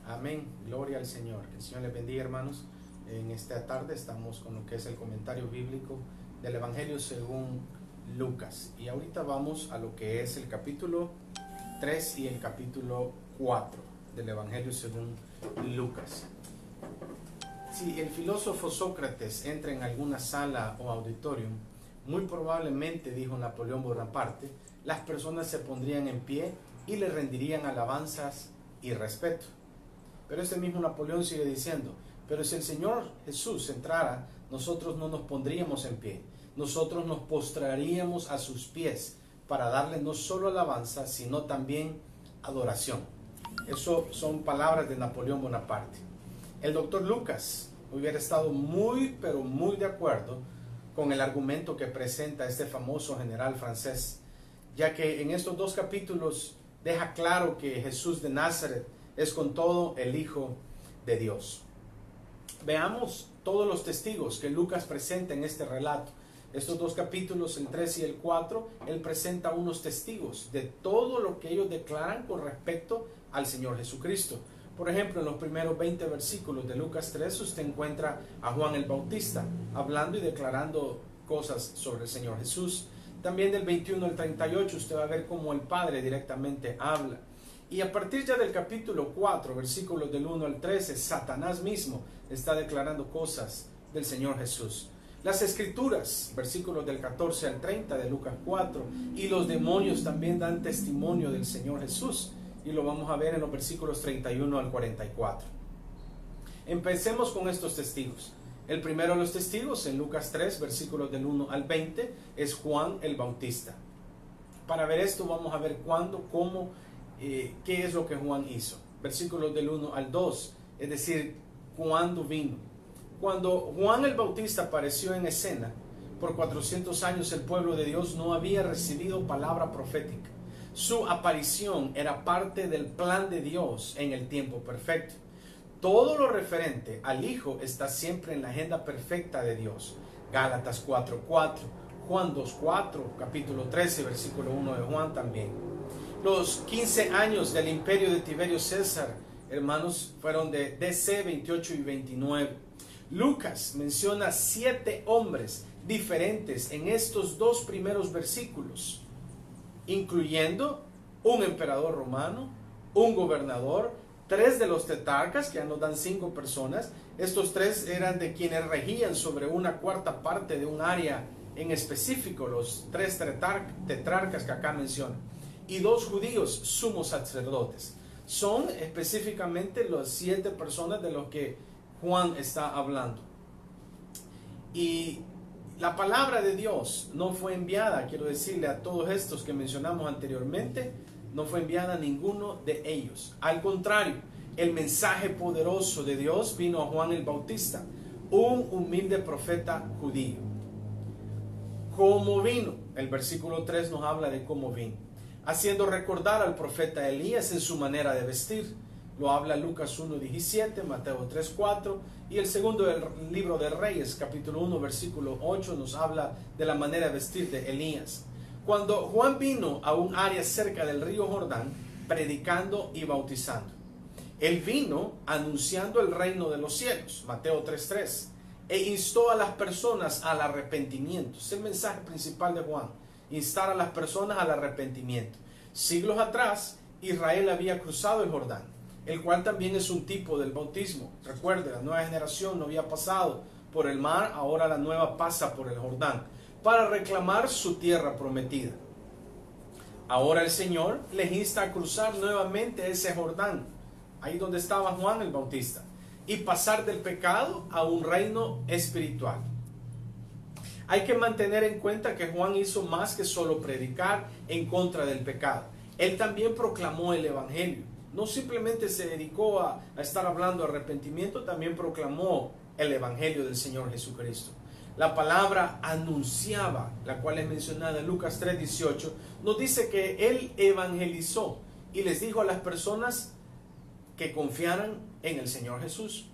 Amén, gloria al Señor. Que el Señor les bendiga, hermanos. En esta tarde estamos con lo que es el comentario bíblico del Evangelio según Lucas. Y ahorita vamos a lo que es el capítulo 3 y el capítulo 4 del Evangelio según Lucas. Si el filósofo Sócrates entra en alguna sala o auditorium, muy probablemente, dijo Napoleón Bonaparte, las personas se pondrían en pie y le rendirían alabanzas y respeto. Pero este mismo Napoleón sigue diciendo, pero si el Señor Jesús entrara, nosotros no nos pondríamos en pie, nosotros nos postraríamos a sus pies para darle no solo alabanza, sino también adoración. Eso son palabras de Napoleón Bonaparte. El doctor Lucas hubiera estado muy, pero muy de acuerdo con el argumento que presenta este famoso general francés, ya que en estos dos capítulos deja claro que Jesús de Nazaret es con todo el Hijo de Dios. Veamos todos los testigos que Lucas presenta en este relato. Estos dos capítulos, el 3 y el 4, él presenta unos testigos de todo lo que ellos declaran con respecto al Señor Jesucristo. Por ejemplo, en los primeros 20 versículos de Lucas 3, usted encuentra a Juan el Bautista hablando y declarando cosas sobre el Señor Jesús. También del 21 al 38 usted va a ver cómo el Padre directamente habla. Y a partir ya del capítulo 4, versículos del 1 al 13, Satanás mismo está declarando cosas del Señor Jesús. Las Escrituras, versículos del 14 al 30 de Lucas 4, y los demonios también dan testimonio del Señor Jesús. Y lo vamos a ver en los versículos 31 al 44. Empecemos con estos testigos. El primero de los testigos, en Lucas 3, versículos del 1 al 20, es Juan el Bautista. Para ver esto vamos a ver cuándo, cómo, qué es lo que Juan hizo. Versículos del 1 al 2, es decir, cuándo vino. Cuando Juan el Bautista apareció en escena, por 400 años el pueblo de Dios no había recibido palabra profética. Su aparición era parte del plan de Dios en el tiempo perfecto. Todo lo referente al Hijo está siempre en la agenda perfecta de Dios. Gálatas 4:4, Juan 2:4, capítulo 13, versículo 1 de Juan también. Los 15 años del imperio de Tiberio César, hermanos, fueron de DC 28 y 29. Lucas menciona 7 hombres diferentes en estos dos primeros versículos, incluyendo un emperador romano, un gobernador, 3 de los tetrarcas, que ya nos dan 5 personas. Estos 3 eran de quienes regían sobre una cuarta parte de un área en específico, los 3 tetrarcas que acá mencionan, y 2 judíos sumos sacerdotes. Son específicamente las 7 personas de los que Juan está hablando. Y la palabra de Dios no fue enviada, quiero decirle a todos estos que mencionamos anteriormente, no fue enviada a ninguno de ellos. Al contrario, el mensaje poderoso de Dios vino a Juan el Bautista, un humilde profeta judío. ¿Cómo vino? El versículo 3 nos habla de cómo vino, haciendo recordar al profeta Elías en su manera de vestir. Lo habla Lucas 1:17, Mateo 3:4, y el segundo del libro de Reyes, capítulo 1, versículo 8, nos habla de la manera de vestir de Elías. Cuando Juan vino a un área cerca del río Jordán, predicando y bautizando, él vino anunciando el reino de los cielos, Mateo 3:3, e instó a las personas al arrepentimiento. Es el mensaje principal de Juan, instar a las personas al arrepentimiento. Siglos atrás, Israel había cruzado el Jordán, el cual también es un tipo del bautismo. Recuerde, la nueva generación no había pasado por el mar, ahora la nueva pasa por el Jordán, para reclamar su tierra prometida. Ahora el Señor les insta a cruzar nuevamente ese Jordán, ahí donde estaba Juan el Bautista, y pasar del pecado a un reino espiritual. Hay que mantener en cuenta que Juan hizo más que solo predicar en contra del pecado. Él también proclamó el Evangelio. No simplemente se dedicó a estar hablando de arrepentimiento, también proclamó el Evangelio del Señor Jesucristo. La palabra anunciaba, la cual es mencionada en Lucas 3:18, nos dice que él evangelizó y les dijo a las personas que confiaran en el Señor Jesús.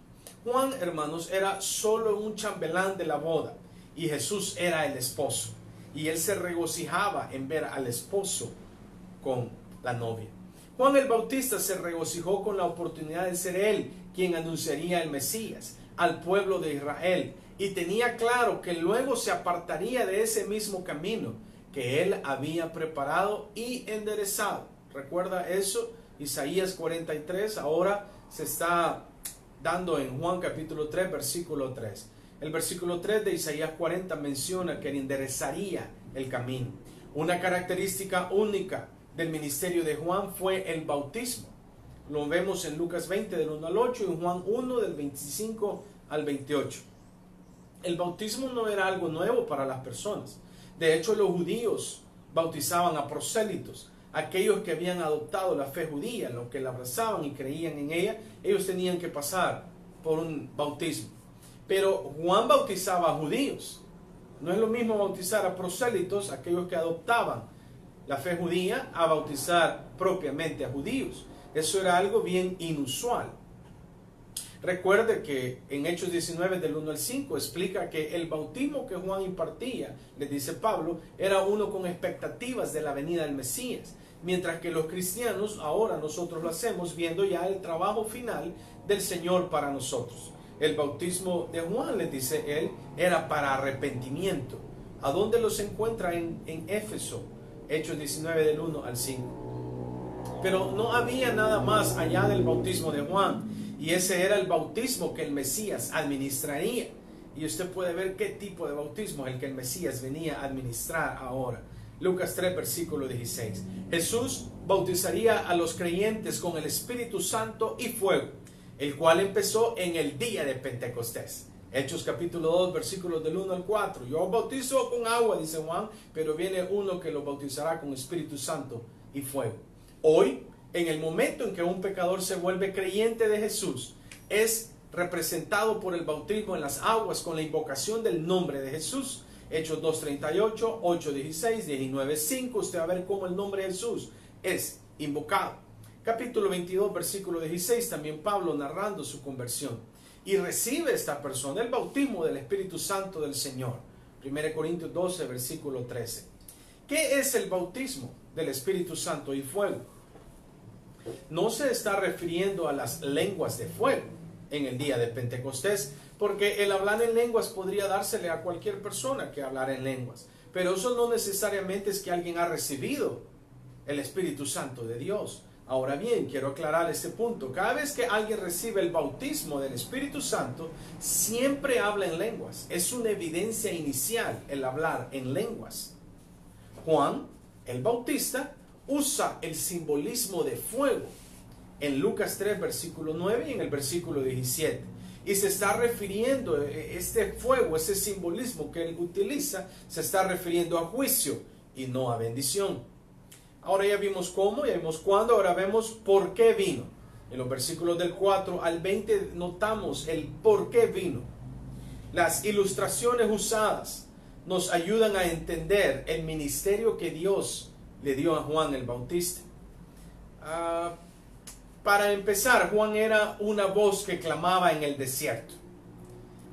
Juan, hermanos, era solo un chambelán de la boda y Jesús era el esposo. Y él se regocijaba en ver al esposo con la novia. Juan el Bautista se regocijó con la oportunidad de ser él quien anunciaría el Mesías al pueblo de Israel, y tenía claro que luego se apartaría de ese mismo camino que él había preparado y enderezado. ¿Recuerda eso? Isaías 43 ahora se está dando en Juan capítulo 3, versículo 3. El versículo 3 de Isaías 40 menciona que enderezaría el camino. Una característica única del ministerio de Juan fue el bautismo. Lo vemos en Lucas 20 del 1 al 8 y en Juan 1 del 25 al 28. El bautismo no era algo nuevo para las personas. De hecho, los judíos bautizaban a prosélitos, aquellos que habían adoptado la fe judía, los que la abrazaban y creían en ella. Ellos tenían que pasar por un bautismo. Pero Juan bautizaba a judíos. No es lo mismo bautizar a prosélitos, aquellos que adoptaban la fe judía, a bautizar propiamente a judíos. Eso era algo bien inusual. Recuerde que en Hechos 19 del 1 al 5 explica que el bautismo que Juan impartía, le dice Pablo, era uno con expectativas de la venida del Mesías, mientras que los cristianos ahora nosotros lo hacemos viendo ya el trabajo final del Señor para nosotros. El bautismo de Juan, le dice él, era para arrepentimiento. ¿A dónde los encuentra? En Éfeso, Hechos 19 del 1 al 5. Pero no había nada más allá del bautismo de Juan, y ese era el bautismo que el Mesías administraría. Y usted puede ver qué tipo de bautismo es el que el Mesías venía a administrar ahora. Lucas 3, versículo 16. Jesús bautizaría a los creyentes con el Espíritu Santo y fuego, el cual empezó en el día de Pentecostés. Hechos capítulo 2, versículos del 1 al 4. Yo bautizo con agua, dice Juan, pero viene uno que lo bautizará con Espíritu Santo y fuego. Hoy, en el momento en que un pecador se vuelve creyente de Jesús, es representado por el bautismo en las aguas con la invocación del nombre de Jesús. Hechos 2:38, 8:16, 19:5. Usted va a ver cómo el nombre de Jesús es invocado. Capítulo 22, versículo 16, también Pablo narrando su conversión. Y recibe esta persona el bautismo del Espíritu Santo del Señor. 1 Corintios 12, versículo 13. ¿Qué es el bautismo del Espíritu Santo y fuego? No se está refiriendo a las lenguas de fuego en el día de Pentecostés, porque el hablar en lenguas podría dársele a cualquier persona que hablara en lenguas. Pero eso no necesariamente es que alguien ha recibido el Espíritu Santo de Dios. Ahora bien, quiero aclarar este punto. Cada vez que alguien recibe el bautismo del Espíritu Santo, siempre habla en lenguas. Es una evidencia inicial el hablar en lenguas. Juan, el Bautista, usa el simbolismo de fuego en Lucas 3, versículo 9 y en el versículo 17. Y se está refiriendo, este fuego, ese simbolismo que él utiliza, se está refiriendo a juicio y no a bendición. Ahora ya vimos cómo, ya vimos cuándo, ahora vemos por qué vino. En los versículos del 4 al 20 notamos el por qué vino. Las ilustraciones usadas nos ayudan a entender el ministerio que Dios le dio a Juan el Bautista. Para empezar, Juan era una voz que clamaba en el desierto.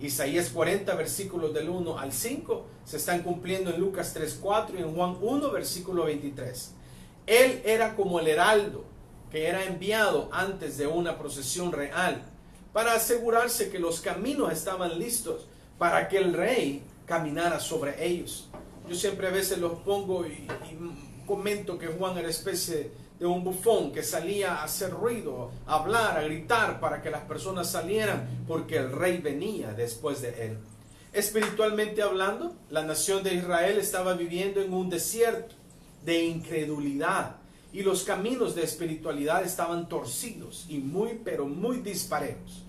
Isaías 40, versículos del 1 al 5, se están cumpliendo en Lucas 3, 4 y en Juan 1, versículo 23. Él era como el heraldo que era enviado antes de una procesión real para asegurarse que los caminos estaban listos para que el rey caminara sobre ellos. Yo siempre a veces los pongo y comento que Juan era especie de un bufón que salía a hacer ruido, a hablar, a gritar para que las personas salieran porque el rey venía después de él. Espiritualmente hablando, la nación de Israel estaba viviendo en un desierto de incredulidad y los caminos de espiritualidad estaban torcidos y pero muy disparejos.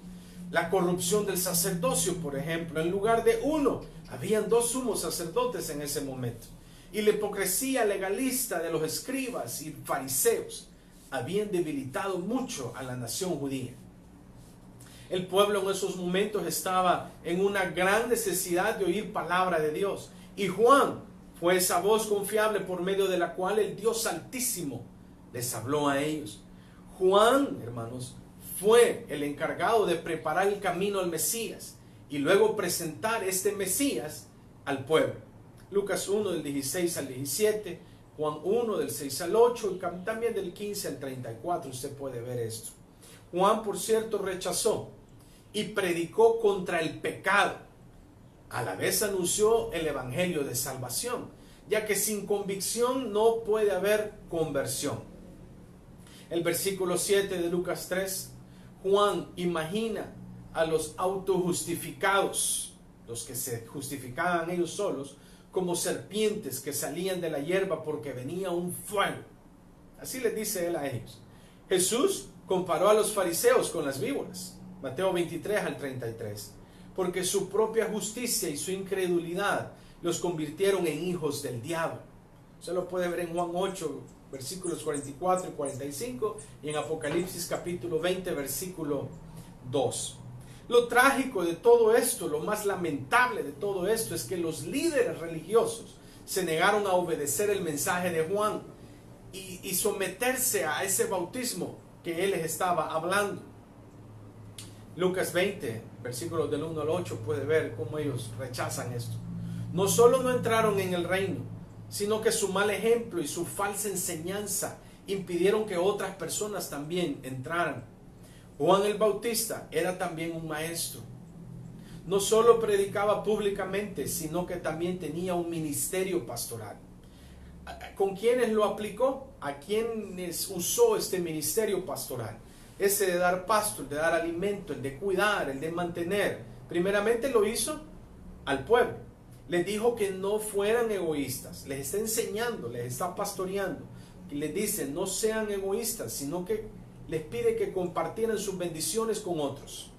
La corrupción del sacerdocio, por ejemplo, en lugar de uno, habían dos sumos sacerdotes en ese momento. Y la hipocresía legalista de los escribas y fariseos habían debilitado mucho a la nación judía. El pueblo en esos momentos estaba en una gran necesidad de oír palabra de Dios. Y Juan fue esa voz confiable por medio de la cual el Dios Altísimo les habló a ellos. Juan, hermanos, fue el encargado de preparar el camino al Mesías y luego presentar este Mesías al pueblo. Lucas 1 del 16 al 17, Juan 1 del 6 al 8 y también del 15 al 34 usted puede ver esto. Juan, por cierto, rechazó y predicó contra el pecado. A la vez anunció el evangelio de salvación, ya que sin convicción no puede haber conversión. El versículo 7 de Lucas 3, Juan imagina a los autojustificados, los que se justificaban ellos solos, como serpientes que salían de la hierba porque venía un fuego. Así les dice él a ellos. Jesús comparó a los fariseos con las víboras, Mateo 23 al 33, porque su propia justicia y su incredulidad los convirtieron en hijos del diablo. Usted lo puede ver en Juan 8, versículos 44 y 45, y en Apocalipsis capítulo 20, versículo 2. Lo trágico de todo esto, lo más lamentable de todo esto, es que los líderes religiosos se negaron a obedecer el mensaje de Juan y someterse a ese bautismo que él les estaba hablando. Lucas 20, versículos del 1 al 8, puede ver cómo ellos rechazan esto. No solo no entraron en el reino, sino que su mal ejemplo y su falsa enseñanza impidieron que otras personas también entraran. Juan el Bautista era también un maestro. No solo predicaba públicamente, sino que también tenía un ministerio pastoral. ¿Con quiénes lo aplicó? ¿A quiénes usó este ministerio pastoral? Ese de dar pasto, el de dar alimento, el de cuidar, el de mantener. Primeramente lo hizo al pueblo. Les dijo que no fueran egoístas. Les está enseñando, les está pastoreando. Y les dice, no sean egoístas, sino que les pide que compartieran sus bendiciones con otros.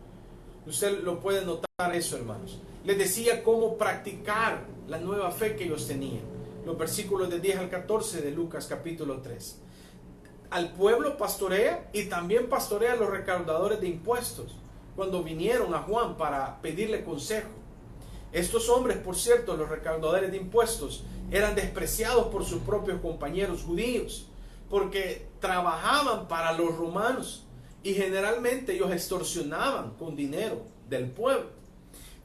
Usted lo puede notar eso, hermanos. Les decía cómo practicar la nueva fe que ellos tenían. Los versículos de 10 al 14 de Lucas capítulo 3. Al pueblo pastorea y también pastorea a los recaudadores de impuestos cuando vinieron a Juan para pedirle consejo. Estos hombres, por cierto, los recaudadores de impuestos, eran despreciados por sus propios compañeros judíos porque trabajaban para los romanos y generalmente ellos extorsionaban con dinero del pueblo.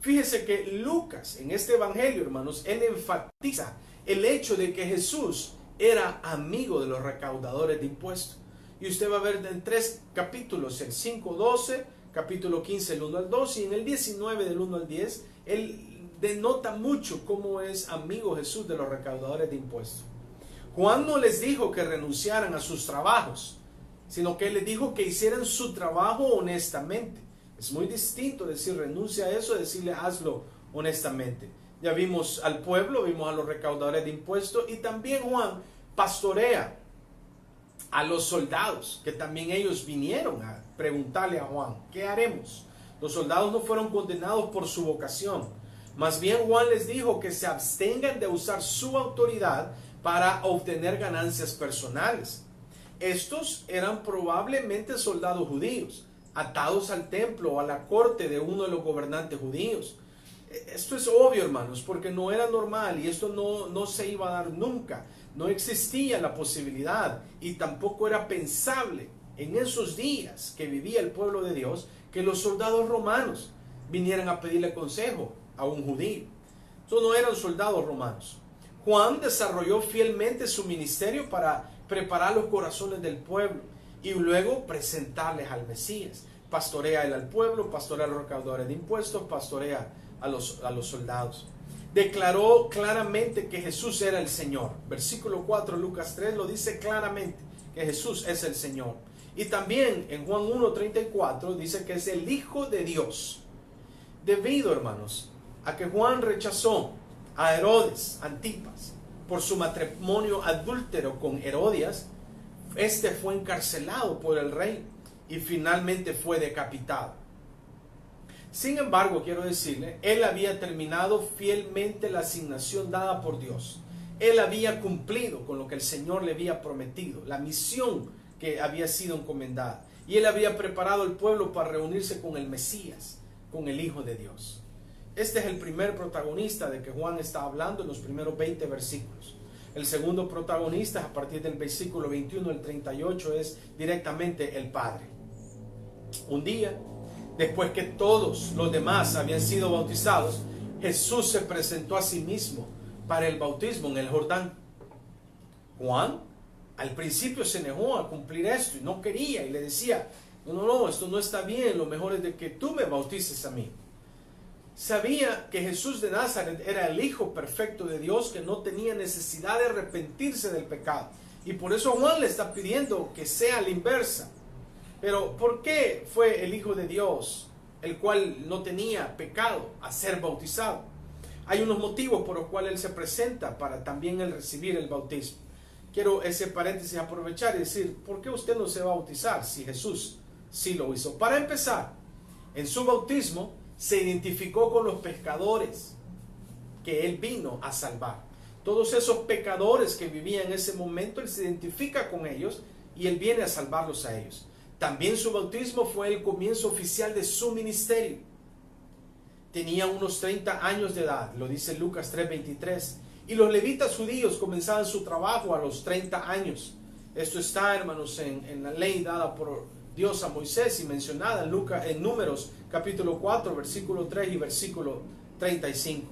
Fíjese que Lucas, en este evangelio, hermanos, él enfatiza el hecho de que Jesús era amigo de los recaudadores de impuestos. Y usted va a ver en 3 capítulos, el 5:12, capítulo 15, el 1 al 2, y en el 19, del 1 al 10, él denota mucho cómo es amigo Jesús de los recaudadores de impuestos. Juan no les dijo que renunciaran a sus trabajos, sino que les dijo que hicieran su trabajo honestamente. Es muy distinto decir renuncia a eso, decirle hazlo honestamente. Ya vimos al pueblo, vimos a los recaudadores de impuestos, y también Juan pastorea a los soldados, que también ellos vinieron a preguntarle a Juan, ¿qué haremos? Los soldados no fueron condenados por su vocación. Más bien Juan les dijo que se abstengan de usar su autoridad para obtener ganancias personales. Estos eran probablemente soldados judíos, atados al templo o a la corte de uno de los gobernantes judíos. Esto es obvio, hermanos, porque no era normal y esto no se iba a dar nunca. No existía la posibilidad y tampoco era pensable en esos días que vivía el pueblo de Dios que los soldados romanos vinieran a pedirle consejo a un judío. Estos no eran soldados romanos. Juan desarrolló fielmente su ministerio para preparar los corazones del pueblo y luego presentarles al Mesías. Pastorea él al pueblo, pastorea a los recaudadores de impuestos, pastorea a los soldados. Declaró claramente que Jesús era el Señor. Versículo 4, Lucas 3 lo dice claramente, que Jesús es el Señor. Y también en Juan 1:34 dice que es el Hijo de Dios. Debido, hermanos, a que Juan rechazó a Herodes Antipas por su matrimonio adúltero con Herodias, este fue encarcelado por el rey y finalmente fue decapitado. Sin embargo, quiero decirle, él había terminado fielmente la asignación dada por Dios. Él había cumplido con lo que el Señor le había prometido, la misión que había sido encomendada. Y él había preparado al pueblo para reunirse con el Mesías, con el Hijo de Dios. Este es el primer protagonista de que Juan está hablando en los primeros 20 versículos. El segundo protagonista, a partir del versículo 21 al 38, es directamente el Padre. Un día, después que todos los demás habían sido bautizados, Jesús se presentó a sí mismo para el bautismo en el Jordán. Juan al principio se negó a cumplir esto y no quería y le decía, no, esto no está bien, lo mejor es de que tú me bautices a mí. Sabía que Jesús de Nazaret era el Hijo perfecto de Dios, que no tenía necesidad de arrepentirse del pecado. Y por eso Juan le está pidiendo que sea la inversa. Pero ¿por qué fue el Hijo de Dios, el cual no tenía pecado, a ser bautizado? Hay unos motivos por los cuales Él se presenta para también Él recibir el bautismo. Quiero ese paréntesis aprovechar y decir, ¿por qué usted no se va a bautizar si Jesús sí lo hizo? Para empezar, en su bautismo se identificó con los pecadores que Él vino a salvar. Todos esos pecadores que vivían en ese momento, Él se identifica con ellos y Él viene a salvarlos a ellos. También su bautismo fue el comienzo oficial de su ministerio. Tenía unos 30 años de edad, lo dice Lucas 3:23. Y los levitas judíos comenzaban su trabajo a los 30 años. Esto está, hermanos, en la ley dada por Dios a Moisés y mencionada en Números capítulo 4, versículo 3 y versículo 35.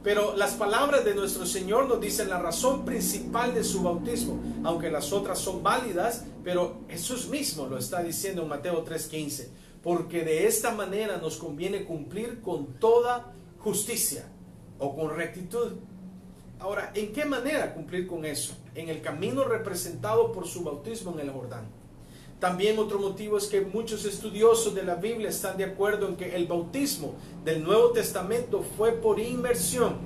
Pero las palabras de nuestro Señor nos dicen la razón principal de su bautismo, aunque las otras son válidas, pero Jesús mismo lo está diciendo en Mateo 3:15, porque de esta manera nos conviene cumplir con toda justicia o con rectitud. Ahora, ¿en qué manera cumplir con eso? En el camino representado por su bautismo en el Jordán. También otro motivo es que muchos estudiosos de la Biblia están de acuerdo en que el bautismo del Nuevo Testamento fue por inmersión,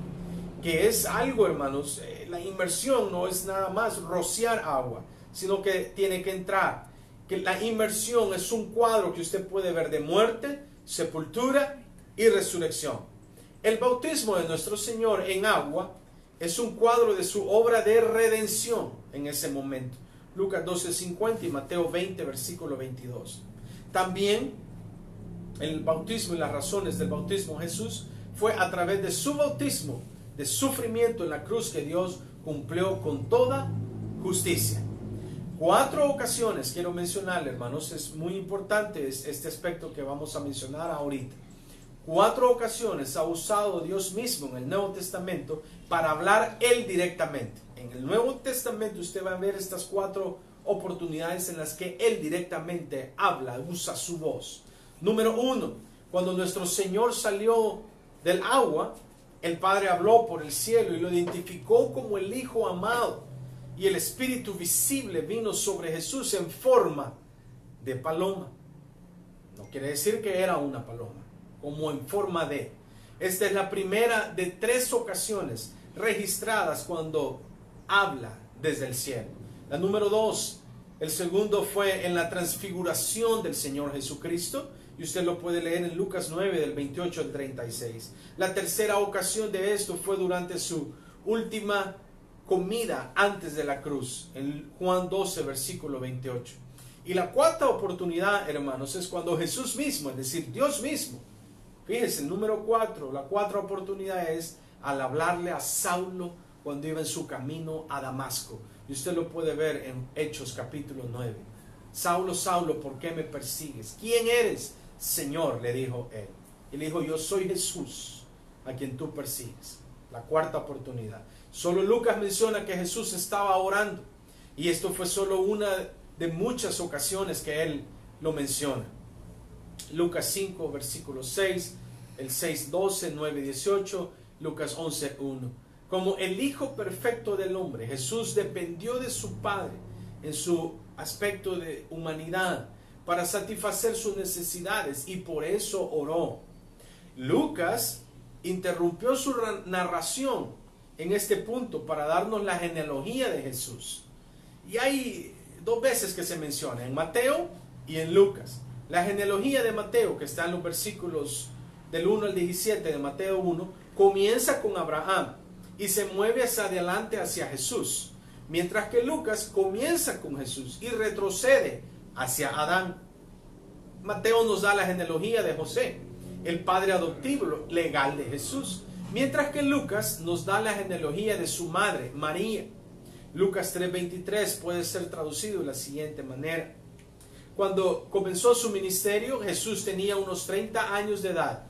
que es algo, hermanos, la inmersión no es nada más rociar agua, sino que tiene que entrar. Que la inmersión es un cuadro que usted puede ver de muerte, sepultura y resurrección. El bautismo de nuestro Señor en agua es un cuadro de su obra de redención en ese momento. Lucas 12:50 y Mateo 20, versículo 22. También el bautismo y las razones del bautismo de Jesús fue a través de su bautismo, de sufrimiento en la cruz que Dios cumplió con toda justicia. 4 ocasiones quiero mencionarle, hermanos, es muy importante este aspecto que vamos a mencionar ahorita. 4 ocasiones ha usado Dios mismo en el Nuevo Testamento para hablar Él directamente. En el Nuevo Testamento usted va a ver estas 4 oportunidades en las que Él directamente habla, usa su voz. Número 1, cuando nuestro Señor salió del agua, el Padre habló por el cielo y lo identificó como el Hijo amado. Y el Espíritu visible vino sobre Jesús en forma de paloma. No quiere decir que era una paloma, como en forma de. Esta es la primera de 3 ocasiones registradas cuando habla desde el cielo. La número 2, el segundo fue en la transfiguración del Señor Jesucristo, y usted lo puede leer en Lucas 9 del 28 al 36. La tercera ocasión de esto fue durante su última comida antes de la cruz, en Juan 12 versículo 28. Y la cuarta oportunidad, hermanos, es cuando Jesús mismo, es decir, Dios mismo. Fíjense, el número 4, la 4 oportunidad es al hablarle a Saulo cuando iba en su camino a Damasco. Y usted lo puede ver en Hechos capítulo 9. Saulo, Saulo, ¿por qué me persigues? ¿Quién eres, Señor?, le dijo él. Y le dijo, yo soy Jesús, a quien tú persigues. La cuarta oportunidad. Solo Lucas menciona que Jesús estaba orando. Y esto fue solo una de muchas ocasiones que él lo menciona. Lucas 5, versículo 6, el 6, 12, 9, 18, Lucas 11, 1. Como el Hijo perfecto del hombre, Jesús dependió de su Padre en su aspecto de humanidad para satisfacer sus necesidades y por eso oró. Lucas interrumpió su narración en este punto para darnos la genealogía de Jesús. Y hay 2 veces que se menciona, en Mateo y en Lucas. La genealogía de Mateo, que está en los versículos del 1 al 17 de Mateo 1, comienza con Abraham y se mueve hacia adelante hacia Jesús, mientras que Lucas comienza con Jesús y retrocede hacia Adán. Mateo nos da la genealogía de José, el padre adoptivo legal de Jesús, mientras que Lucas nos da la genealogía de su madre, María. Lucas 3:23 puede ser traducido de la siguiente manera. Cuando comenzó su ministerio, Jesús tenía unos 30 años de edad,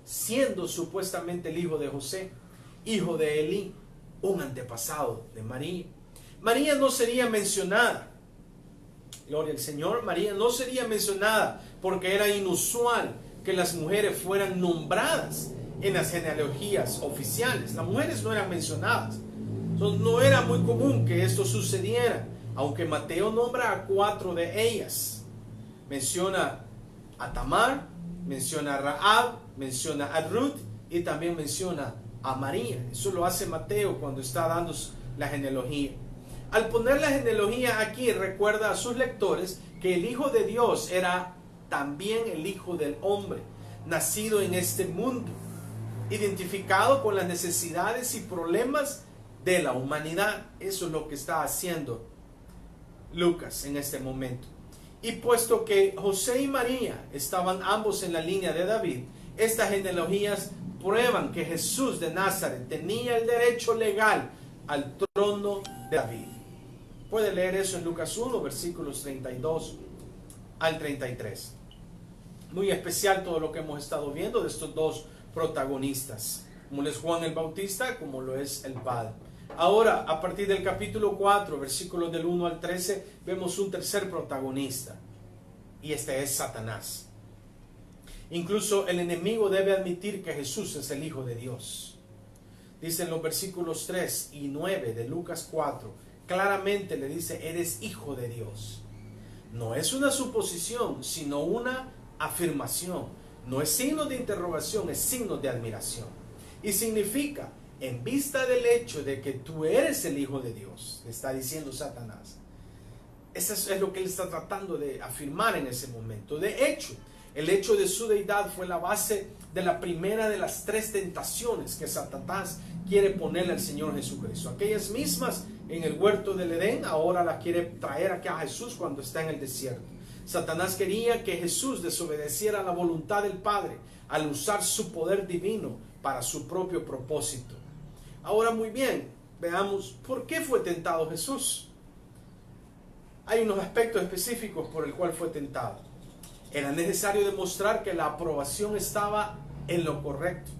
siendo supuestamente el hijo de José, hijo de Elí, un antepasado de María. María no sería mencionada. Gloria al Señor. María no sería mencionada porque era inusual que las mujeres fueran nombradas en las genealogías oficiales. Las mujeres no eran mencionadas. Entonces, no era muy común que esto sucediera, aunque Mateo nombra a 4 de ellas. Menciona a Tamar, menciona a Rahab, menciona a Ruth y también menciona a María. Eso lo hace Mateo cuando está dando la genealogía. Al poner la genealogía aquí, recuerda a sus lectores que el Hijo de Dios era también el Hijo del Hombre, nacido en este mundo, identificado con las necesidades y problemas de la humanidad. Eso es lo que está haciendo Lucas en este momento. Y puesto que José y María estaban ambos en la línea de David, estas genealogías prueban que Jesús de Nazaret tenía el derecho legal al trono de David. Puede leer eso en Lucas 1, versículos 32 al 33. Muy especial todo lo que hemos estado viendo de estos dos protagonistas, como lo es Juan el Bautista, como lo es el Padre. Ahora, a partir del capítulo 4, versículos del 1 al 13, vemos un tercer protagonista, y este es Satanás. Incluso el enemigo debe admitir que Jesús es el Hijo de Dios. Dicen los versículos 3 y 9 de Lucas 4, claramente le dice: eres hijo de Dios. No es una suposición, sino una afirmación. No es signo de interrogación, es signo de admiración. Y significa, en vista del hecho de que tú eres el Hijo de Dios, le está diciendo Satanás. Eso es lo que él está tratando de afirmar en ese momento. De hecho, el hecho de su deidad fue la base de la primera de las 3 tentaciones que Satanás quiere ponerle al Señor Jesucristo. Aquellas mismas en el huerto del Edén, ahora las quiere traer aquí a Jesús cuando está en el desierto. Satanás quería que Jesús desobedeciera la voluntad del Padre al usar su poder divino para su propio propósito. Ahora, muy bien, veamos por qué fue tentado Jesús. Hay unos aspectos específicos por el cual fue tentado. Era necesario demostrar que la aprobación estaba en lo correcto.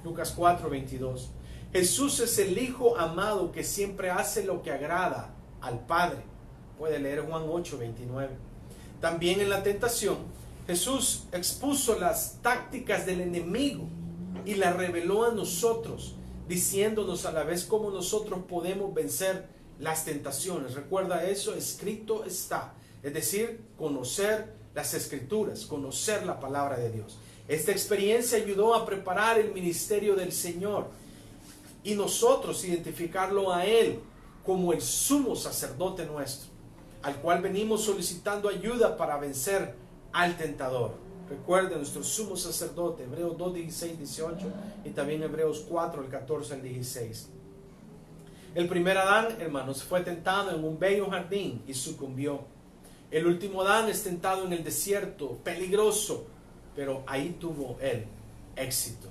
Lucas 4, 22. Jesús es el Hijo amado que siempre hace lo que agrada al Padre. Puede leer Juan 8, 29. También en la tentación, Jesús expuso las tácticas del enemigo y las reveló a nosotros, diciéndonos a la vez cómo nosotros podemos vencer las tentaciones. Recuerda eso, escrito está. Es decir, conocer las Escrituras, conocer la palabra de Dios. Esta experiencia ayudó a preparar el ministerio del Señor y nosotros identificarlo a Él como el sumo sacerdote nuestro, al cual venimos solicitando ayuda para vencer al tentador. Recuerden, nuestro sumo sacerdote, Hebreos 2, 16, 18 y también Hebreos 4, el 14 al 16. El primer Adán, hermanos, fue tentado en un bello jardín y sucumbió. El último Adán es tentado en el desierto, peligroso, pero ahí tuvo él éxito.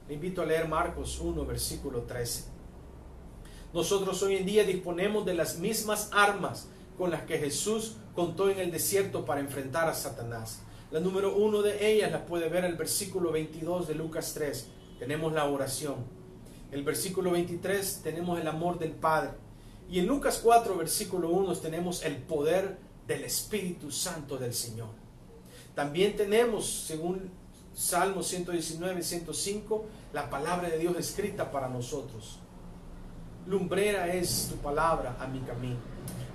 Le invito a leer Marcos 1, versículo 13. Nosotros hoy en día disponemos de las mismas armas con las que Jesús contó en el desierto para enfrentar a Satanás. La número 1 de ellas la puede ver en el versículo 22 de Lucas 3. Tenemos la oración. El versículo 23 tenemos el amor del Padre. Y en Lucas 4, versículo 1 tenemos el poder del Espíritu Santo del Señor. También tenemos, según Salmo 119, 105, la palabra de Dios escrita para nosotros. Lumbrera es tu palabra a mi camino.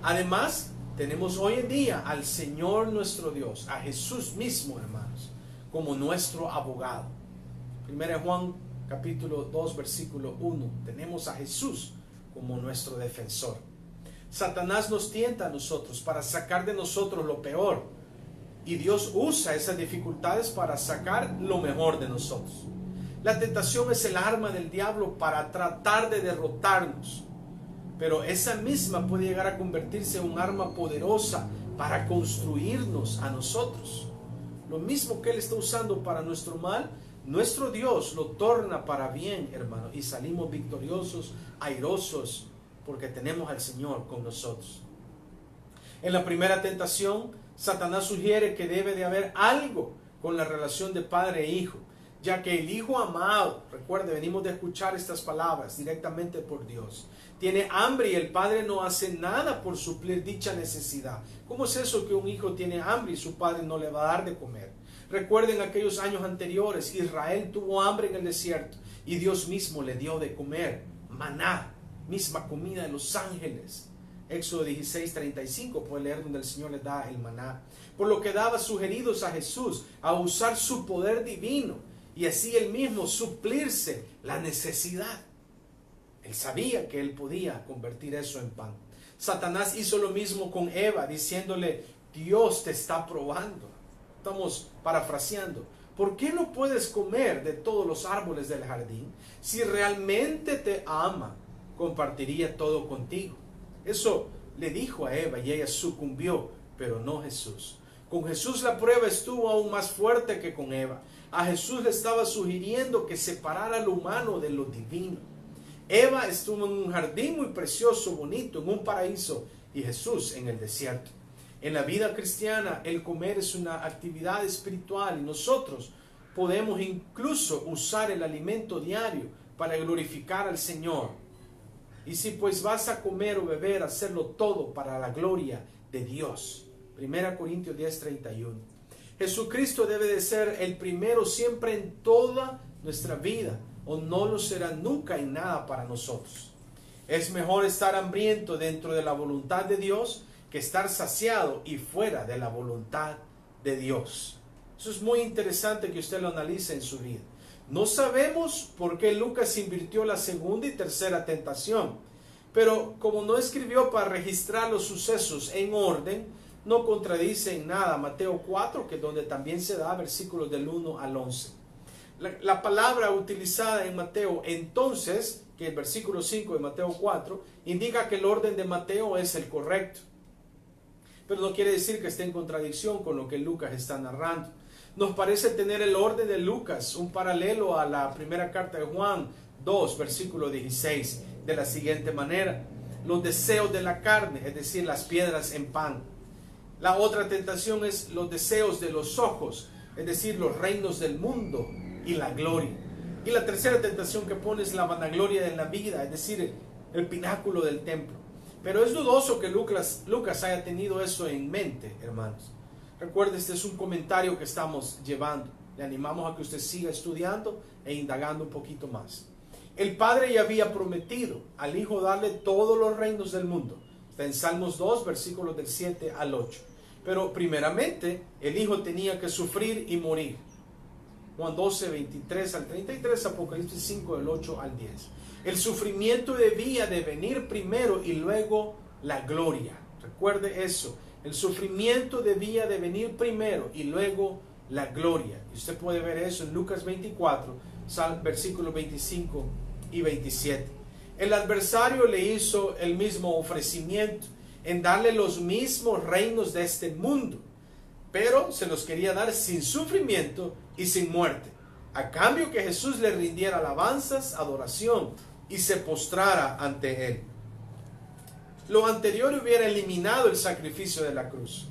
Además, tenemos hoy en día al Señor nuestro Dios, a Jesús mismo, hermanos, como nuestro abogado. 1 Juan capítulo 2, versículo 1. Tenemos a Jesús como nuestro defensor. Satanás nos tienta a nosotros para sacar de nosotros lo peor. Y Dios usa esas dificultades para sacar lo mejor de nosotros. La tentación es el arma del diablo para tratar de derrotarnos. Pero esa misma puede llegar a convertirse en un arma poderosa para construirnos a nosotros. Lo mismo que Él está usando para nuestro mal, nuestro Dios lo torna para bien, hermano. Y salimos victoriosos, airosos, porque tenemos al Señor con nosotros. En la primera tentación, Satanás sugiere que debe de haber algo con la relación de padre e hijo. ya que el Hijo amado, recuerde, venimos de escuchar estas palabras directamente por Dios, tiene hambre y el Padre no hace nada por suplir dicha necesidad. ¿Cómo es eso que un hijo tiene hambre y su padre no le va a dar de comer? Recuerden aquellos años anteriores, Israel tuvo hambre en el desierto y Dios mismo le dio de comer maná, misma comida de los ángeles. Éxodo 16:35 puede leer donde el Señor le da el maná. Por lo que daba sugeridos a Jesús a usar su poder divino y así él mismo suplirse la necesidad. Él sabía que él podía convertir eso en pan. Satanás hizo lo mismo con Eva, diciéndole, Dios te está probando. Estamos parafraseando. ¿Por qué no puedes comer de todos los árboles del jardín? Si realmente te ama, compartiría todo contigo. Eso le dijo a Eva y ella sucumbió, pero no Jesús. Con Jesús la prueba estuvo aún más fuerte que con Eva. A Jesús le estaba sugiriendo que separara lo humano de lo divino. Eva estuvo en un jardín muy precioso, bonito, en un paraíso, y Jesús en el desierto. En la vida cristiana, el comer es una actividad espiritual y nosotros podemos incluso usar el alimento diario para glorificar al Señor. Y si pues vas a comer o beber, hacerlo todo para la gloria de Dios. 1 Corintios 10:31. Jesucristo debe de ser el primero siempre en toda nuestra vida, o no lo será nunca en nada para nosotros. Es mejor estar hambriento dentro de la voluntad de Dios que estar saciado y fuera de la voluntad de Dios. Eso es muy interesante que usted lo analice en su vida. No sabemos por qué Lucas invirtió la segunda y tercera tentación, pero como no escribió para registrar los sucesos en orden, no contradice en nada Mateo 4, que es donde también se da versículos del 1 al 11. La palabra utilizada en Mateo entonces, que el versículo 5 de Mateo 4, indica que el orden de Mateo es el correcto. Pero no quiere decir que esté en contradicción con lo que Lucas está narrando. Nos parece tener el orden de Lucas un paralelo a la primera carta de Juan 2, versículo 16, de la siguiente manera: los deseos de la carne, es decir, las piedras en pan. La otra tentación es los deseos de los ojos, es decir, los reinos del mundo y la gloria. Y la tercera tentación que pone es la vanagloria de la vida, es decir, el pináculo del templo. Pero es dudoso que Lucas haya tenido eso en mente, hermanos. Recuerde, este es un comentario que estamos llevando. Le animamos a que usted siga estudiando e indagando un poquito más. El Padre ya había prometido al Hijo darle todos los reinos del mundo. Está en Salmos 2, versículos del 7 al 8. Pero primeramente, el Hijo tenía que sufrir y morir. Juan 12, 23 al 33, Apocalipsis 5, del 8 al 10. El sufrimiento debía de venir primero y luego la gloria. Recuerde eso. El sufrimiento debía de venir primero y luego la gloria. Y usted puede ver eso en Lucas 24, versículos 25 y 27. El adversario le hizo el mismo ofrecimiento en darle los mismos reinos de este mundo, pero se los quería dar sin sufrimiento y sin muerte, a cambio que Jesús le rindiera alabanzas, adoración y se postrara ante él. Lo anterior hubiera eliminado el sacrificio de la cruz.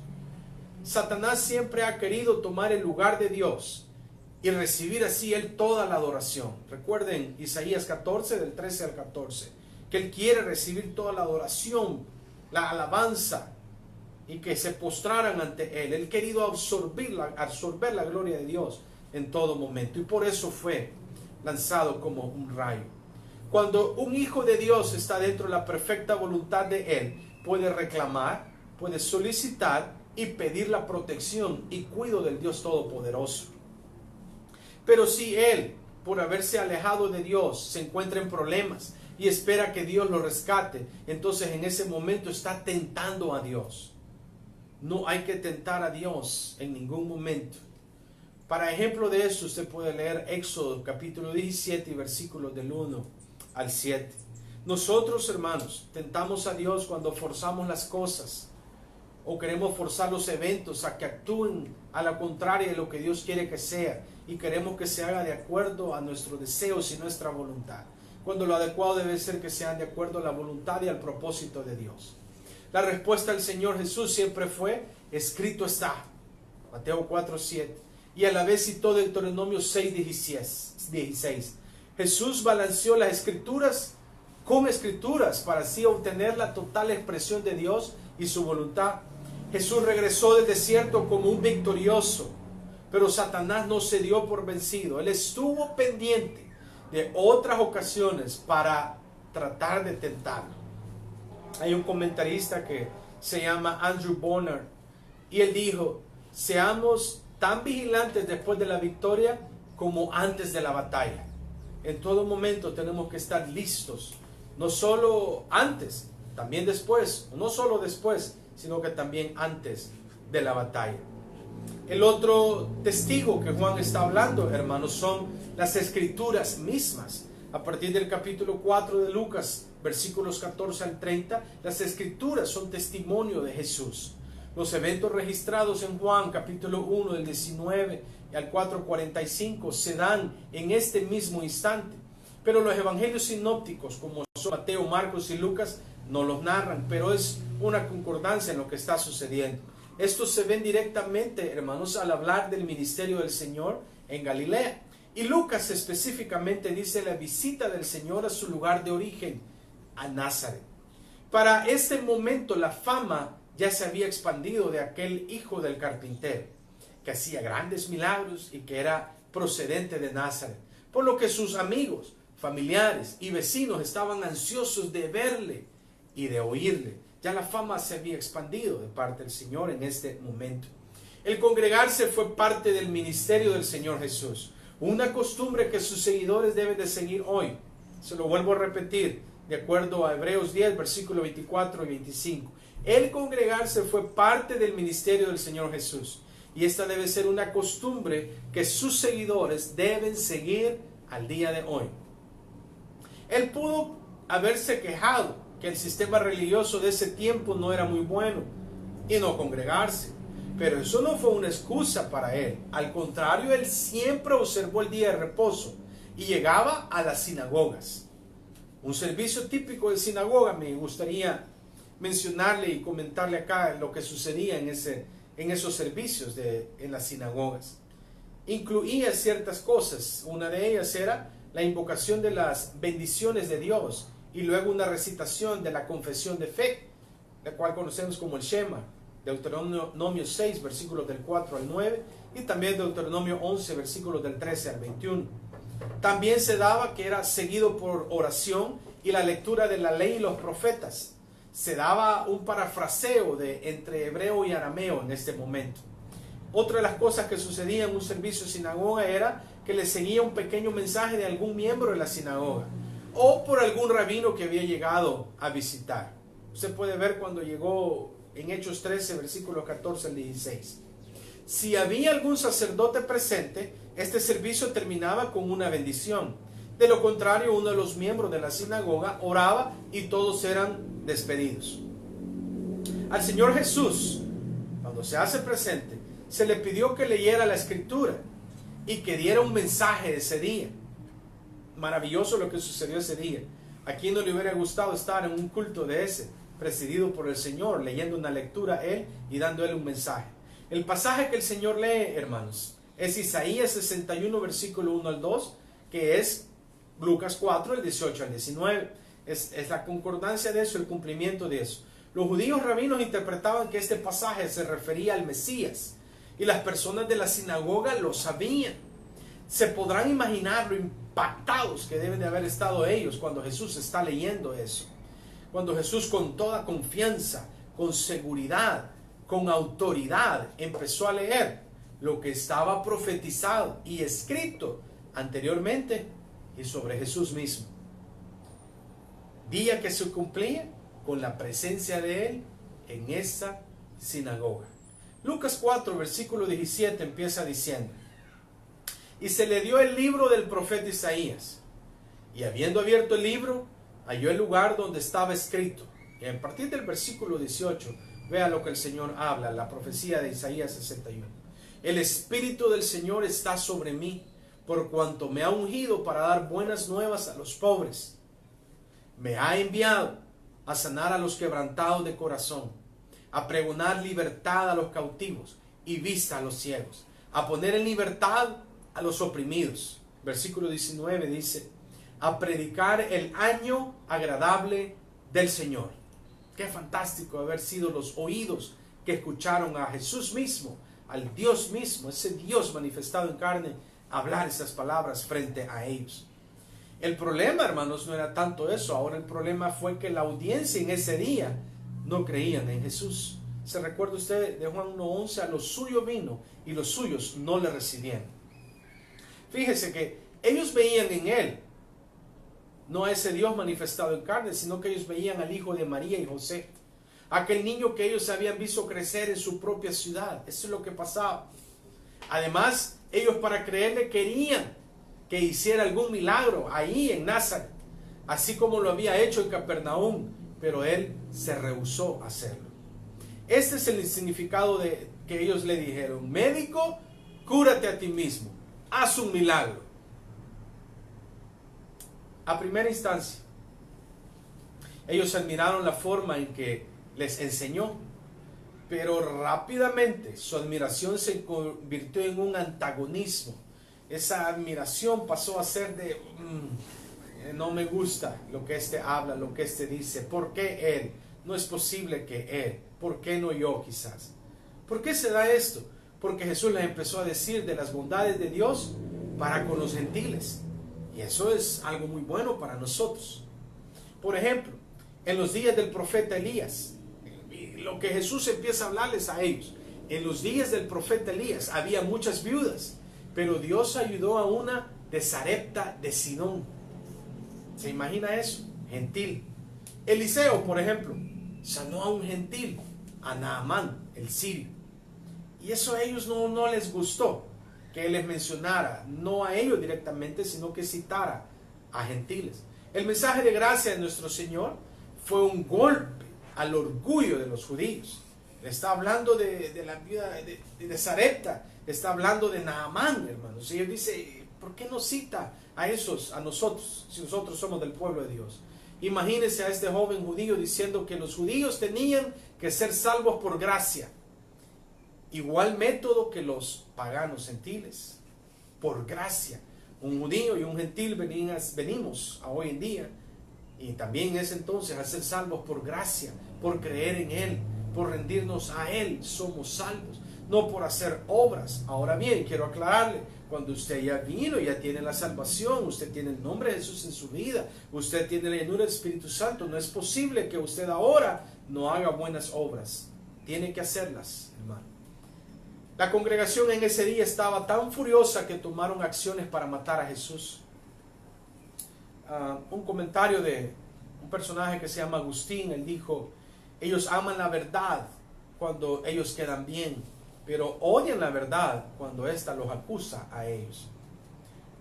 Satanás siempre ha querido tomar el lugar de Dios y recibir así él toda la adoración. Recuerden Isaías 14, del 13 al 14, que él quiere recibir toda la adoración, la alabanza, y que se postraran ante él. Él querido absorber la gloria de Dios en todo momento, y por eso fue lanzado como un rayo. Cuando un hijo de Dios está dentro de la perfecta voluntad de él, puede reclamar, puede solicitar y pedir la protección y cuidado del Dios Todopoderoso. Pero si él, por haberse alejado de Dios, se encuentra en problemas y espera que Dios lo rescate, entonces en ese momento está tentando a Dios. No hay que tentar a Dios en ningún momento. Para ejemplo de eso, usted puede leer Éxodo capítulo 17 y versículos del 1 al 7. Nosotros, hermanos, tentamos a Dios cuando forzamos las cosas o queremos forzar los eventos a que actúen a la contraria de lo que Dios quiere que sea, y queremos que se haga de acuerdo a nuestros deseos y nuestra voluntad, cuando lo adecuado debe ser que sean de acuerdo a la voluntad y al propósito de Dios. La respuesta del Señor Jesús siempre fue: escrito está. Mateo 4:7. y a la vez citó Deuteronomio 6:16. Jesús balanceó las escrituras con escrituras para así obtener la total expresión de Dios y su voluntad. Jesús regresó del desierto como un victorioso, pero Satanás no se dio por vencido. Él estuvo pendiente de otras ocasiones para tratar de tentarlo. Hay un comentarista que se llama Andrew Bonner y él dijo: seamos tan vigilantes después de la victoria como antes de la batalla. En todo momento tenemos que estar listos, no solo antes, también después, no solo después, sino que también antes de la batalla. El otro testigo que Juan está hablando, hermanos, son las escrituras mismas. A partir del capítulo 4 de Lucas, versículos 14 al 30, las escrituras son testimonio de Jesús. Los eventos registrados en Juan, capítulo 1, del 19 al 4:45, se dan en este mismo instante. Pero los evangelios sinópticos, como son Mateo, Marcos y Lucas, no los narran, pero es una concordancia en lo que está sucediendo. Estos se ven directamente, hermanos, al hablar del ministerio del Señor en Galilea. Y Lucas específicamente dice la visita del Señor a su lugar de origen, a Nazaret. Para este momento la fama ya se había expandido de aquel hijo del carpintero, que hacía grandes milagros y que era procedente de Nazaret, por lo que sus amigos, familiares y vecinos estaban ansiosos de verle y de oírle. Ya la fama se había expandido de parte del Señor en este momento. El congregarse fue parte del ministerio del Señor Jesús, una costumbre que sus seguidores deben de seguir hoy. Se lo vuelvo a repetir, de acuerdo a Hebreos 10, versículos 24 y 25. El congregarse fue parte del ministerio del Señor Jesús, y esta debe ser una costumbre que sus seguidores deben seguir al día de hoy. Él pudo haberse quejado que el sistema religioso de ese tiempo no era muy bueno y no congregarse, pero eso no fue una excusa para él. Al contrario, él siempre observó el día de reposo y llegaba a las sinagogas. Un servicio típico de sinagoga, me gustaría mencionarle y comentarle acá lo que sucedía en esos servicios en las sinagogas. Incluía ciertas cosas. Una de ellas era la invocación de las bendiciones de Dios y luego una recitación de la confesión de fe, la cual conocemos como el Shema, Deuteronomio 6, versículos del 4 al 9, y también Deuteronomio 11, versículos del 13 al 21. También se daba que era seguido por oración y la lectura de la ley y los profetas. Se daba un parafraseo entre hebreo y arameo en este momento. Otra de las cosas que sucedía en un servicio de sinagoga era que le seguía un pequeño mensaje de algún miembro de la sinagoga o por algún rabino que había llegado a visitar. Usted puede ver cuando llegó en Hechos 13, versículos 14 al 16. Si había algún sacerdote presente, este servicio terminaba con una bendición. De lo contrario, uno de los miembros de la sinagoga oraba y todos eran despedidos. Al Señor Jesús, cuando se hace presente, se le pidió que leyera la Escritura y que diera un mensaje de ese día. Maravilloso lo que sucedió ese día. ¿A quién no le hubiera gustado estar en un culto de ese, presidido por el Señor, leyendo una lectura a Él y dando a Él un mensaje? El pasaje que el Señor lee, hermanos, es Isaías 61, versículo 1 al 2, que es Lucas 4, el 18 al 19. Es la concordancia de eso, el cumplimiento de eso. Los judíos rabinos interpretaban que este pasaje se refería al Mesías, y las personas de la sinagoga lo sabían. Se podrán imaginar lo impactados que deben de haber estado ellos cuando Jesús está leyendo eso. Cuando Jesús con toda confianza, con seguridad, con autoridad empezó a leer lo que estaba profetizado y escrito anteriormente y sobre Jesús mismo. Día que se cumplía con la presencia de Él en esa sinagoga. Lucas 4, versículo 17 empieza diciendo: y se le dio el libro del profeta Isaías, y habiendo abierto el libro, halló el lugar donde estaba escrito. Y a partir del versículo 18, vea lo que el Señor habla, la profecía de Isaías 61. El Espíritu del Señor está sobre mí, por cuanto me ha ungido para dar buenas nuevas a los pobres. Me ha enviado a sanar a los quebrantados de corazón, a pregonar libertad a los cautivos y vista a los ciegos, a poner en libertad a los oprimidos. Versículo 19 dice, a predicar el año agradable del Señor. Qué fantástico haber sido los oídos que escucharon a Jesús mismo, al Dios mismo, ese Dios manifestado en carne, hablar esas palabras frente a ellos. El problema, hermanos, no era tanto eso. Ahora el problema fue que la audiencia en ese día no creían en Jesús. ¿Se recuerda usted de Juan 1:11? A los suyos vino y los suyos no le recibieron. Fíjese que ellos veían en él, no a ese Dios manifestado en carne, sino que ellos veían al hijo de María y José, aquel niño que ellos habían visto crecer en su propia ciudad. Eso es lo que pasaba. Además, ellos para creerle querían que hiciera algún milagro ahí en Nazaret, así como lo había hecho en Capernaum, pero él se rehusó a hacerlo. Este es el significado de que ellos le dijeron: médico, cúrate a ti mismo, haz un milagro. A primera instancia, ellos admiraron la forma en que les enseñó, pero rápidamente su admiración se convirtió en un antagonismo. Esa admiración pasó a ser de no me gusta lo que este habla, lo que este dice. ¿Por qué él? No es posible que él. ¿Por qué no yo quizás? ¿Por qué se da esto? Porque Jesús les empezó a decir de las bondades de Dios para con los gentiles. Y eso es algo muy bueno para nosotros. Por ejemplo, en los días del profeta Elías, lo que Jesús empieza a hablarles a ellos. En los días del profeta Elías había muchas viudas, pero Dios ayudó a una de Sarepta de Sidón. ¿Se imagina eso? Gentil. Eliseo, por ejemplo, sanó a un gentil, a Naamán, el sirio. Y eso a ellos no les gustó, que él les mencionara, no a ellos directamente, sino que citara a gentiles. El mensaje de gracia de nuestro Señor fue un golpe al orgullo de los judíos. Le está hablando de la viuda de Sarepta, le está hablando de Naamán, hermanos. Y él dice, ¿por qué no cita a esos, a nosotros, si nosotros somos del pueblo de Dios? Imagínense a este joven judío diciendo que los judíos tenían que ser salvos por gracia. Igual método que los paganos gentiles, por gracia. Un judío y un gentil venimos a hoy en día, y también en ese entonces, a ser salvos por gracia, por creer en Él, por rendirnos a Él, somos salvos, no por hacer obras. Ahora bien, quiero aclararle, cuando usted ya vino, ya tiene la salvación, usted tiene el nombre de Jesús en su vida, usted tiene la llenura del Espíritu Santo, no es posible que usted ahora no haga buenas obras. Tiene que hacerlas, hermano. La congregación en ese día estaba tan furiosa que tomaron acciones para matar a Jesús. Un comentario de un personaje que se llama Agustín, él dijo: ellos aman la verdad cuando ellos quedan bien, pero odian la verdad cuando ésta los acusa a ellos.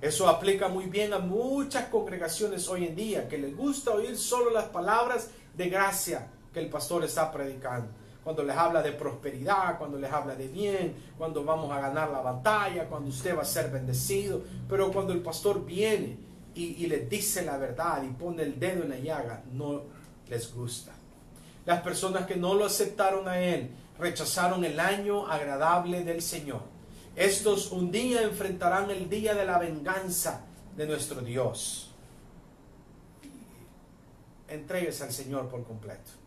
Eso aplica muy bien a muchas congregaciones hoy en día, que les gusta oír solo las palabras de gracia que el pastor está predicando. Cuando les habla de prosperidad, cuando les habla de bien, cuando vamos a ganar la batalla, cuando usted va a ser bendecido. Pero cuando el pastor viene y les dice la verdad y pone el dedo en la llaga, no les gusta. Las personas que no lo aceptaron a él rechazaron el año agradable del Señor. Estos un día enfrentarán el día de la venganza de nuestro Dios. Entréguese al Señor por completo.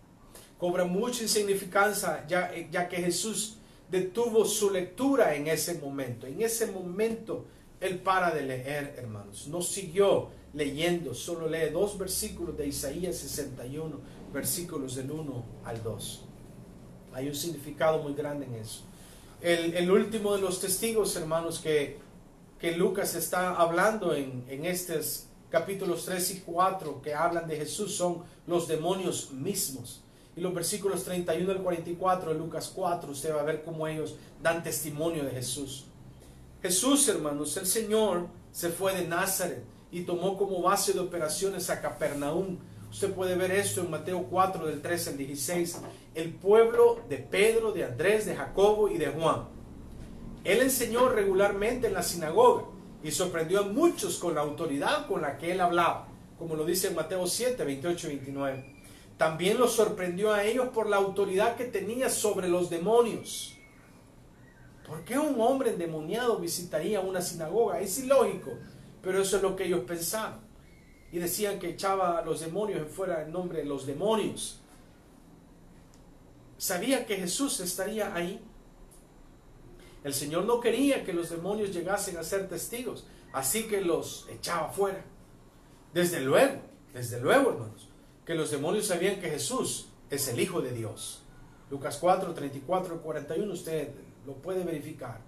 Cobra mucha insignificancia ya que Jesús detuvo su lectura en ese momento. En ese momento él para de leer, hermanos. No siguió leyendo, solo lee 2 versículos de Isaías 61, versículos del 1 al 2. Hay un significado muy grande en eso. El último de los testigos, hermanos, que Lucas está hablando en estos capítulos 3 y 4 que hablan de Jesús son los demonios mismos. Y los versículos 31 al 44 de Lucas 4, usted va a ver cómo ellos dan testimonio de Jesús. Jesús, hermanos, el Señor se fue de Nazaret y tomó como base de operaciones a Capernaum. Usted puede ver esto en Mateo 4, del 13 al 16. El pueblo de Pedro, de Andrés, de Jacobo y de Juan. Él enseñó regularmente en la sinagoga y sorprendió a muchos con la autoridad con la que él hablaba, como lo dice en Mateo 7, 28 y 29. También los sorprendió a ellos por la autoridad que tenía sobre los demonios. ¿Por qué un hombre endemoniado visitaría una sinagoga? Es ilógico, pero eso es lo que ellos pensaban. Y decían que echaba a los demonios en fuera en nombre de los demonios. Sabía que Jesús estaría ahí. El Señor no quería que los demonios llegasen a ser testigos, así que los echaba fuera. Desde luego, hermanos, que los demonios sabían que Jesús es el Hijo de Dios. Lucas 4, 34 y 41, usted lo puede verificar.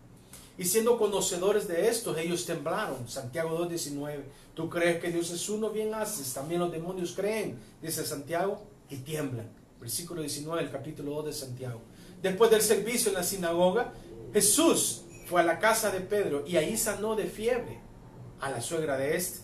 Y siendo conocedores de esto, ellos temblaron. Santiago 2, 19. Tú crees que Dios es uno, bien haces. También los demonios creen, dice Santiago, y tiemblan. Versículo 19 del capítulo 2 de Santiago. Después del servicio en la sinagoga, Jesús fue a la casa de Pedro y ahí sanó de fiebre a la suegra de este.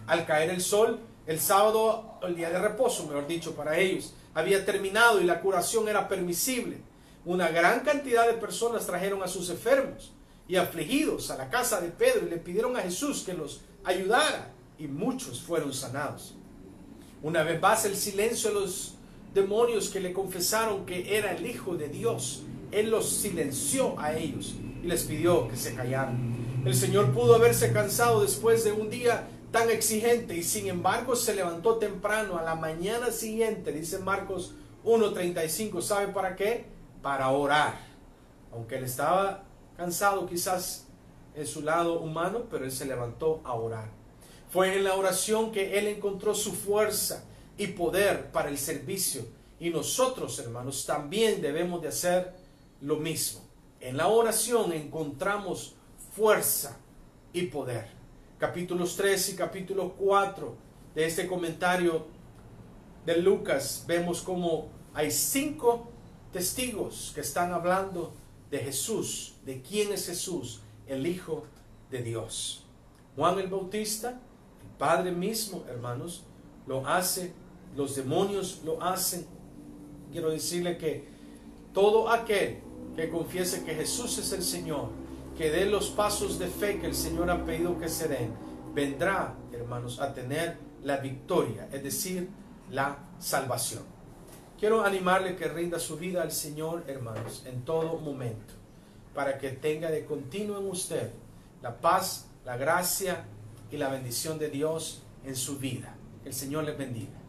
Al caer el sol, el sábado, el día de reposo, mejor dicho, para ellos, había terminado y la curación era permisible. Una gran cantidad de personas trajeron a sus enfermos y afligidos a la casa de Pedro y le pidieron a Jesús que los ayudara, y muchos fueron sanados. Una vez más, el silencio de los demonios que le confesaron que era el Hijo de Dios, Él los silenció a ellos y les pidió que se callaran. El Señor pudo haberse cansado después de un día tan exigente y sin embargo se levantó temprano a la mañana siguiente, dice Marcos 1:35. ¿Sabe para qué? Para orar. Aunque Él estaba cansado quizás en su lado humano, pero Él se levantó a orar. Fue en la oración que Él encontró su fuerza y poder para el servicio. Y nosotros, hermanos, también debemos de hacer lo mismo. En la oración encontramos fuerza y poder. Capítulos 3 y capítulo 4 de este comentario de Lucas, vemos como hay 5 testigos que están hablando de Jesús, de quién es Jesús, el Hijo de Dios. Juan el Bautista, el Padre mismo, hermanos, lo hace, los demonios lo hacen. Quiero decirle que todo aquel que confiese que Jesús es el Señor, que dé los pasos de fe que el Señor ha pedido que se den, vendrá, hermanos, a tener la victoria, es decir, la salvación. Quiero animarle que rinda su vida al Señor, hermanos, en todo momento, para que tenga de continuo en usted la paz, la gracia y la bendición de Dios en su vida. El Señor les bendiga.